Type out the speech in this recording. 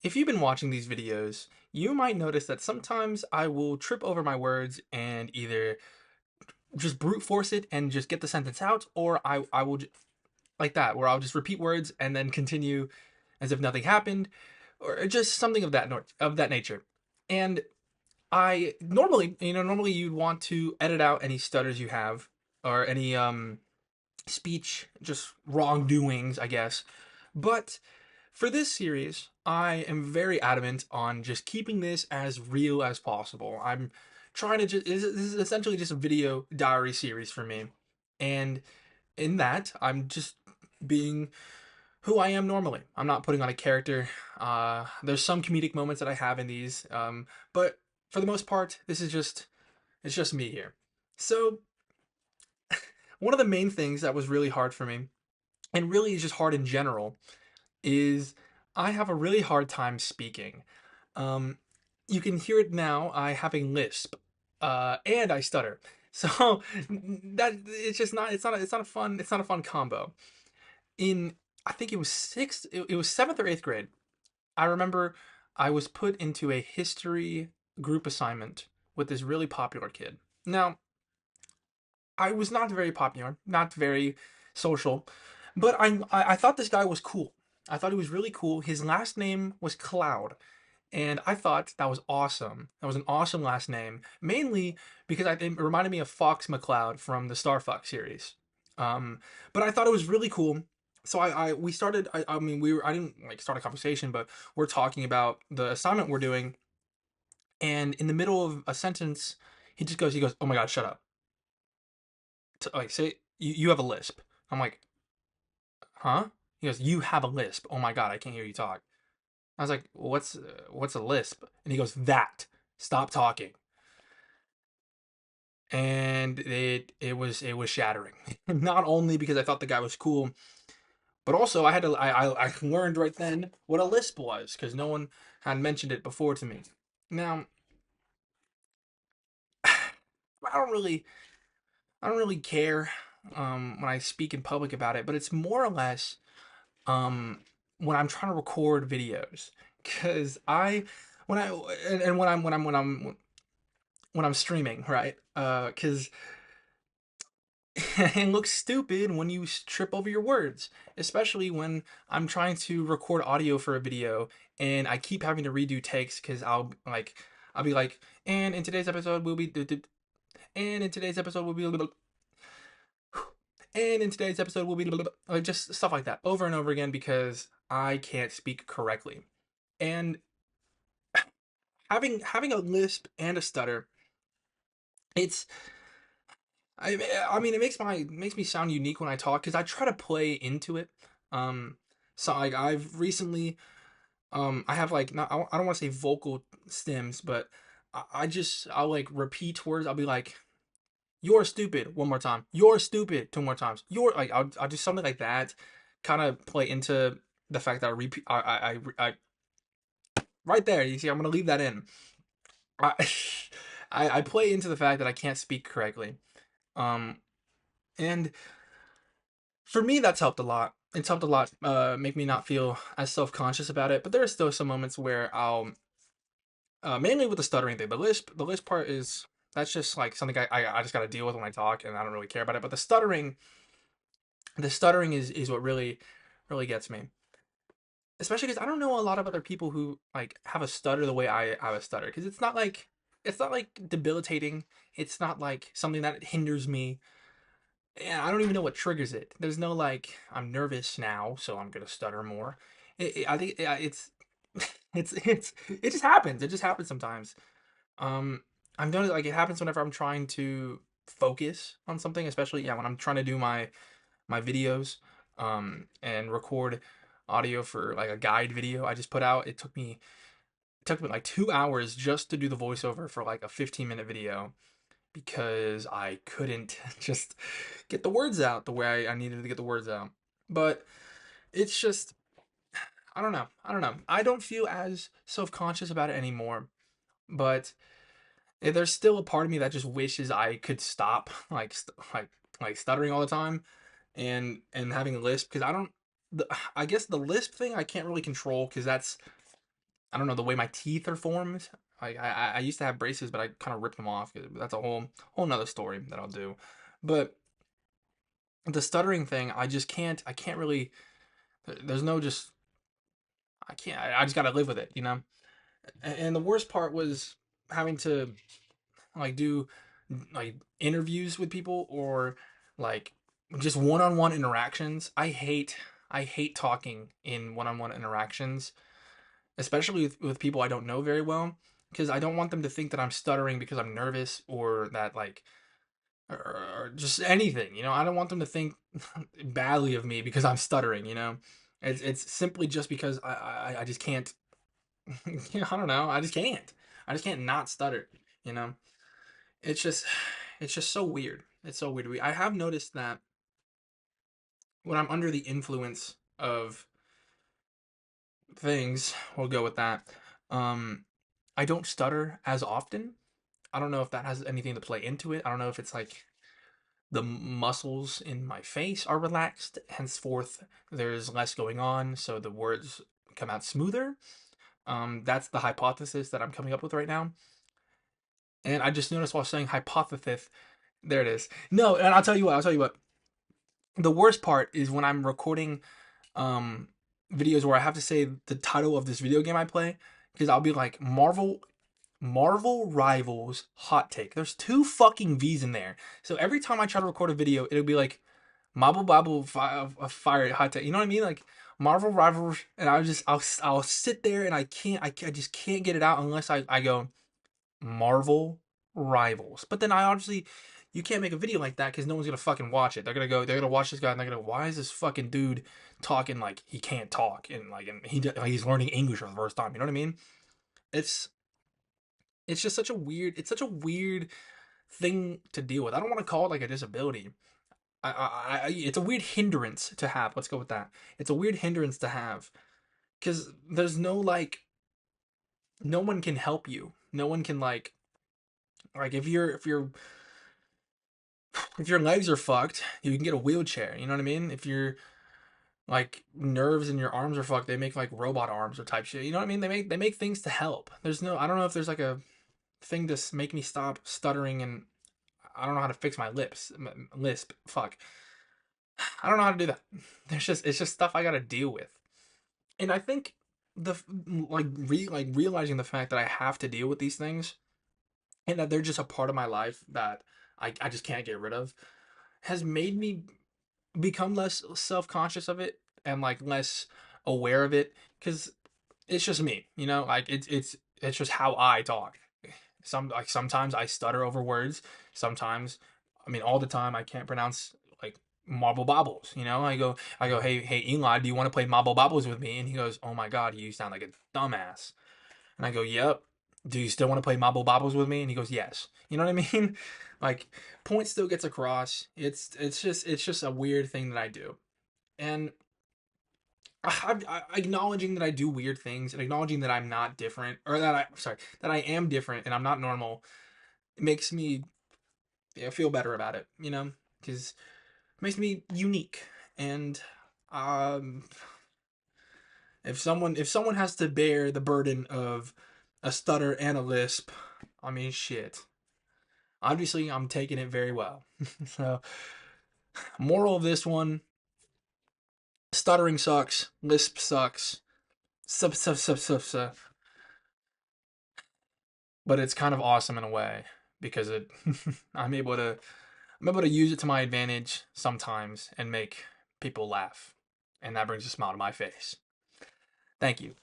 If you've been watching these videos, you might notice that sometimes I will trip over my words and either just brute force it and just get the sentence out, or I will like that, where I'll just repeat words and then continue as if nothing happened, or just something of that nature. And I normally, normally you'd want to edit out any stutters you have or any speech just wrongdoings, I guess. But for this series, I am very adamant on just keeping this as real as possible. I'm trying to this is essentially just a video diary series for me. And in that, I'm just being who I am normally. I'm not putting on a character. There's some comedic moments that I have in these, but for the most part, it's just me here. So one of the main things that was really hard for me, and really is just hard in general, is I have a really hard time speaking. Um, you can hear it now. I have a lisp, and I stutter. So that it's just not it's not a fun combo. In I think it was it was seventh or eighth grade. I remember I was put into a history group assignment with this really popular kid. Now I was not very popular, not very social, but I thought this guy was cool. I thought he was really cool. His last name was Cloud, and I thought that was awesome. That was an awesome last name, mainly because it reminded me of Fox McCloud from the Star Fox series. Um, but I thought it was really cool. So we started. I mean, I didn't like start a conversation, but we're talking about the assignment we're doing, and in the middle of a sentence, he goes, "Oh my God, shut up!" Like, say you have a lisp. I'm like, huh? He goes, "You have a lisp. Oh my God, I can't hear you talk." I was like, what's a lisp? And he goes, "That. Stop talking." And it was shattering. Not only because I thought the guy was cool, but also I learned right then what a lisp was because no one had mentioned it before to me. Now I don't really I don't really care when I speak in public about it, but it's more or less um when I'm trying to record videos because I when I and when I'm streaming, right? Because it looks stupid when you trip over your words, especially when I'm trying to record audio for a video and I keep having to redo takes because I'll be like, and in today's episode we'll be and in today's episode we'll be and in today's episode we'll be like just stuff like that over and over again because I can't speak correctly. And having a lisp and a stutter, it's I mean, it makes me sound unique when I talk because I try to play into it. Um, so like I've recently, I have like not I don't want to say vocal stems, but I'll like repeat words. I'll be like, "You're stupid" one more time. "You're stupid" two more times. You're like I'll do something like that, kind of play into the fact that I repeat. I right there. You see, I'm gonna leave that in. I I play into the fact that I can't speak correctly. Um, and for me, that's helped a lot. It's helped a lot, make me not feel as self-conscious about it. But there are still some moments where mainly with the stuttering thing, the lisp part is that's just like something I just got to deal with when I talk, and I don't really care about it. But the stuttering is what really gets me, especially because I don't know a lot of other people who like have a stutter the way I have a stutter, because it's not like debilitating. It's not like something that hinders me. Yeah, I don't even know what triggers it. There's no like I'm nervous now, so I'm gonna stutter more. I think it just happens. It just happens sometimes. Um, I've noticed like it happens whenever I'm trying to focus on something, especially when I'm trying to do my videos, and record audio for like a guide video I just put out. It took me like 2 hours just to do the voiceover for like a 15-minute video because I couldn't just get the words out the way I needed to get the words out. But it's just, I don't know. I don't know. I don't feel as self conscious about it anymore. But there's still a part of me that just wishes I could stop like stuttering all the time and having a lisp because I don't. I guess the lisp thing I can't really control because I don't know, the way my teeth are formed. Like I used to have braces, but I kind of ripped them off. That's a whole nother story that I'll do. But the stuttering thing, I can't really. There's no just I can't. I just gotta live with it, you know. And the worst part was having to like do like interviews with people or like just one-on-one interactions. I hate talking in one-on-one interactions, especially with people I don't know very well, because I don't want them to think that I'm stuttering because I'm nervous or that like or just anything, you know. I don't want them to think badly of me because I'm stuttering, you know. It's simply just because I just can't. You know, I don't know. I just can't. I just can't not stutter, you know. It's just it's just so weird. It's so weird. I have noticed that when I'm under the influence of things, we'll go with that. Um, I don't stutter as often. I don't know if that has anything to play into it. I don't know if it's like the muscles in my face are relaxed, henceforth there's less going on, so the words come out smoother. That's the hypothesis that I'm coming up with right now. And I just noticed while saying hypothesis, there it is. No, and I'll tell you what. I'll tell you what. The worst part is when I'm recording um videos where I have to say the title of this video game I play, because I'll be like Marvel Rivals hot take. There's two fucking V's in there. So every time I try to record a video, it'll be like Marvel Bible fire hot take. You know what I mean? Like Marvel Rivals, and I'll sit there and I just can't get it out unless I go Marvel Rivals. But then I obviously you can't make a video like that because no one's gonna fucking watch it. They're gonna watch this guy and they're gonna why is this fucking dude talking like he can't talk and he's learning English for the first time. You know what I mean? It's it's just such a weird thing to deal with. I don't want to call it like a disability. It's a weird hindrance to have. Let's go with that. It's a weird hindrance to have because there's no like no one can help you. No one can like if your legs are fucked, you can get a wheelchair. You know what I mean? If your like nerves in your arms are fucked, they make like robot arms or type shit. You know what I mean? They make things to help. There's no I don't know if there's like a thing to make me stop stuttering and I don't know how to fix my lisp. Fuck. I don't know how to do that. There's just it's just stuff I got to deal with. And I think the like realizing the fact that I have to deal with these things and that they're just a part of my life that I just can't get rid of has made me become less self-conscious of it and like less aware of it because it's just me, you know, like it's just how I talk. Sometimes I stutter over words. Sometimes, I mean, all the time I can't pronounce like marble bobbles. You know, hey Eli, do you want to play marble bobbles with me? And he goes, oh my god, you sound like a dumbass. And I go, yep. Do you still want to play marble bobbles with me? And he goes, yes. You know what I mean? Like, point still gets across. It's just a weird thing that I do, and acknowledging that I do weird things and acknowledging that I'm not different, or that that I am different and I'm not normal, makes me feel better about it. You know, because it makes me unique. And um, if someone has to bear the burden of a stutter and a lisp, I mean, shit. Obviously, I'm taking it very well. So, moral of this one: stuttering sucks, lisp sucks, sub, but it's kind of awesome in a way because it I'm able to use it to my advantage sometimes and make people laugh, and that brings a smile to my face. Thank you.